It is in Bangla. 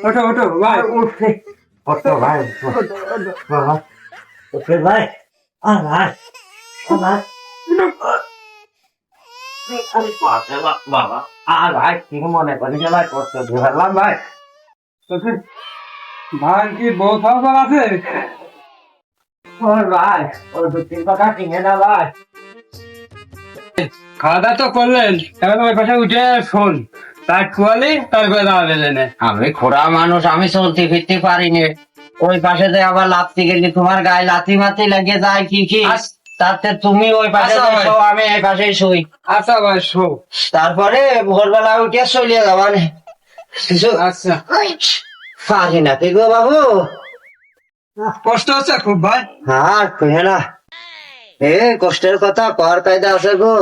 ওঠো ওঠো ভাই উঠে ওঠো ভাই বাবা উঠে ভাই ভাই ভাই আমি পারতে বাবা ভাই কি মনে করি যে ভাই কষ্ট দিয়ে ফেললাম ভাই ভাই কি বউ সবার আছে? ভাই ওই 2-3 টাকা কিনে না ভাই খাওয়া দাওয়া তো করলেন, এখন ওই পাশে উঠে শোন, তার খোয়ালি তারপরে দাঁড়াবে না। আমি খোড়া মানুষ, আমি চলতে ফিরতে পারিনি। ওই পাশে যে আবার লাথি গেলি, তোমার গায়ে লাথি মাথি লেগে যায় কি তাতে তুমি ওই পাশে আচ্ছা ভাই। শো, আমি এই পাশে শুই। আচ্ছা ভাই শো। তারপরে ভোরবেলা উঠে চলিয়ে যাবা না কিছু আচ্ছা, পারি না কি গো বাবু। কষ্ট হচ্ছে খুব ভাই। আর কহে না, এ কষ্টের কথা কর কায়দা আছে গো।